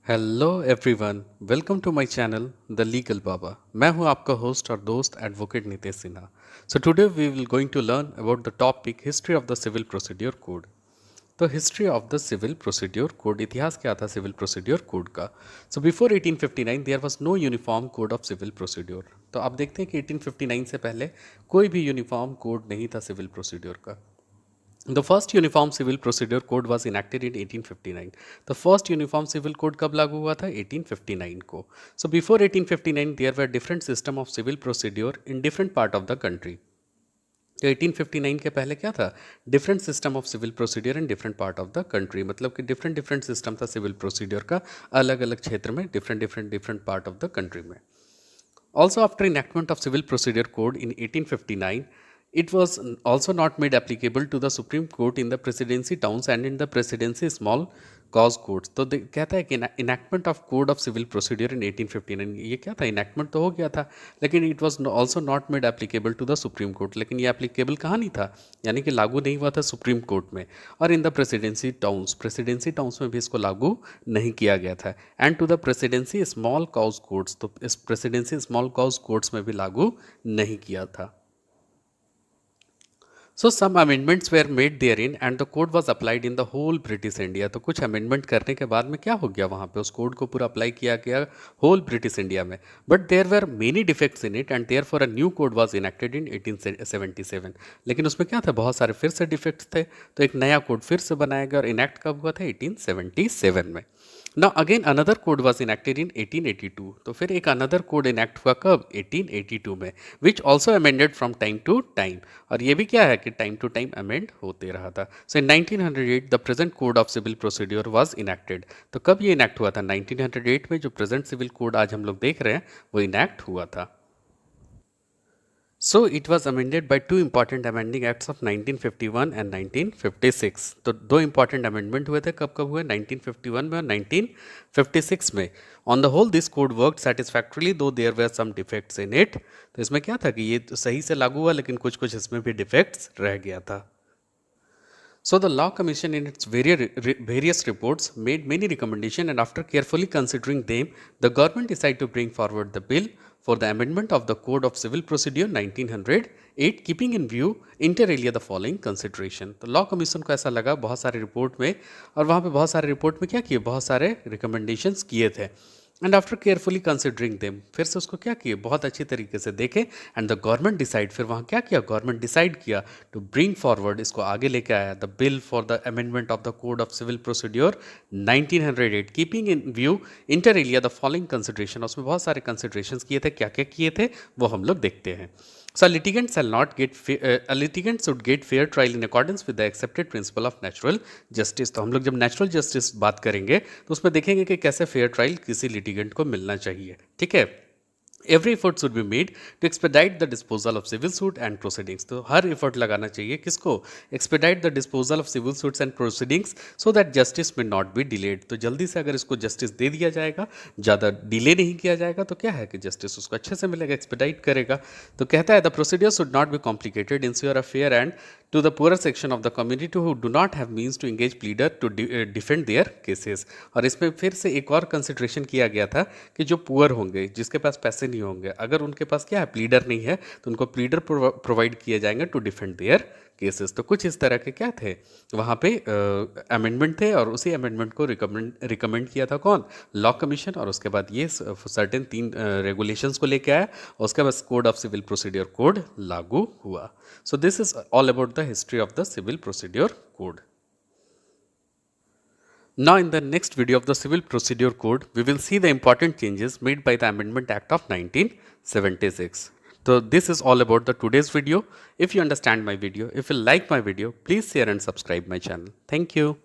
Hello everyone, welcome to my channel the legal Baba. मैं हूं आपका होस्ट और दोस्त advocate Nitesh Sinha. So today we will going to learn about the topic history of the civil procedure code. तो history of the civil procedure code, इतिहास क्या था civil procedure code का। So before 1859 there was no uniform code of civil procedure. तो आप देखते हैं कि 1859 से पहले कोई भी यूनिफॉर्म कोड नहीं था सिविल प्रोसीड्योर का। The first Uniform Civil Procedure Code was enacted in 1859. The first Uniform Civil Code कब लागू हुआ था? 1859 को. So before 1859 there were different system of civil procedure in different part of the country. तो 1859 के पहले क्या था? Different system of civil procedure in different part of the country, मतलब कि डिफरेंट डिफरेंट सिस्टम था सिविल प्रोसीडियर का अलग अलग क्षेत्र में, different part of the country में. Also, after enactment of Civil Procedure Code in 1859, it was also not made applicable to the Supreme Court in the presidency towns and in the presidency small cause courts. तो कहता है कि enactment of Code of Civil Procedure in 1859, ये क्या था? enactment तो हो गया था, लेकिन it was also not made applicable to the Supreme Court. लेकिन ये applicable कहाँ नहीं था, यानी कि लागू नहीं हुआ था सुप्रीम कोर्ट में. और इन द प्रेसिडेंसी टाउन्स में भी इसको लागू नहीं किया गया था. And to the presidency small cause courts, तो इस प्रेसिडेंसी स्मॉल काउज कोर्ट्स में भी लागू नहीं किया था. So some amendments were made there in and the code was applied in the whole British India. तो कुछ अमेंडमेंट करने के बाद में क्या हो गया, वहाँ पे उस कोड को पूरा अप्लाई किया गया होल ब्रिटिश इंडिया में. But there were many defects in it and therefore a new code was enacted in 1877. लेकिन उसमें क्या था, बहुत सारे फिर से डिफेक्ट्स थे, तो एक नया कोड फिर से बनाया गया और इनेक्ट कब हुआ था? 1877 में. Now again another code was enacted in 1882. तो फिर एक another code enact हुआ कब? 1882 में, which also amended from time to time. और ये भी क्या है कि time to time amend होते रहा था. So in 1908 the present code of civil procedure was enacted. तो कब ये enact हुआ था? 1908 में जो present civil code आज हम लोग देख रहे हैं वो enact हुआ था. So it was amended by two important amending acts of 1951 and 1956. तो दो important amendment हुए थे, कब कब हुए? 1951 में और 1956 में. On the whole this code worked satisfactorily though there were some defects in it. तो इसमें क्या था कि ये तो सही से लागू हुआ, लेकिन कुछ कुछ इसमें भी defects रह गया था. So the Law Commission in its various reports made many recommendations, and after carefully considering them, the government decided to bring forward the bill for the amendment of the Code of Civil Procedure 1908, keeping in view inter alia the following consideration. तो law commission को ऐसा लगा बहुत सारे report में, और वहाँ पे बहुत सारे रिपोर्ट में क्या किए, बहुत सारे रिकमेंडेशंस किए थे. And after carefully considering them, फिर से उसको क्या किए, बहुत अच्छी तरीके से देखे. एंड द गवर्नमेंट डिसाइड, फिर वहाँ क्या किया, गवर्नमेंट डिसाइड किया टू ब्रिंग फॉरवर्ड, इसको आगे लेके आया, the bill for the amendment of the code of civil procedure 1908, keeping in view inter alia the following consideration. उसमें बहुत सारे कंसिडरेशंस किए थे, क्या क्या किए थे वो हम लोग देखते हैं. So a litigant shall not get a litigant should get fair trial in accordance with the accepted principle of natural justice. तो हम लोग जब नेचुरल जस्टिस बात करेंगे तो उसमें देखेंगे कि कैसे फेयर ट्रायल किसी लिटिगेंट को मिलना चाहिए. ठीक है. Every effort should be made to expedite the disposal of civil suit and proceedings. तो हर एफर्ट लगाना चाहिए किसको? expedite the disposal of civil suits and proceedings so that justice may not be delayed. तो जल्दी से अगर इसको जस्टिस दे दिया जाएगा, ज़्यादा डिले नहीं किया जाएगा, तो क्या है कि जस्टिस उसको अच्छे से मिलेगा, एक्सपेडाइट करेगा. तो कहता है the procedure should not be complicated, ensure a fair and to the poorer section of the community who do not have means to engage pleader to defend their cases. और इसमें फिर से एक और कंसिडरेशन किया गया था कि जो पुअर होंगे, जिसके पास पैसे नहीं होंगे, अगर उनके पास क्या है, प्लीडर नहीं है, तो उनको प्लीडर प्रोवाइड किए जाएंगे टू डिफेंड देयर केसेस. तो कुछ इस तरह के क्या थे वहाँ पे अमेंडमेंट थे, और उसी अमेंडमेंट को रिकमेंड किया था कौन? Law commission. और उसके बाद ये सर्टेन 3 रेगुलेशंस को लेके आया, और उसके बाद code of civil procedure code लागू हुआ. So this is all about the history of the civil procedure code. Now in the next video of the Civil Procedure Code, we will see the important changes made by the Amendment Act of 1976. So this is all about the today's video. If you understand my video, if you like my video, please share and subscribe my channel. Thank you.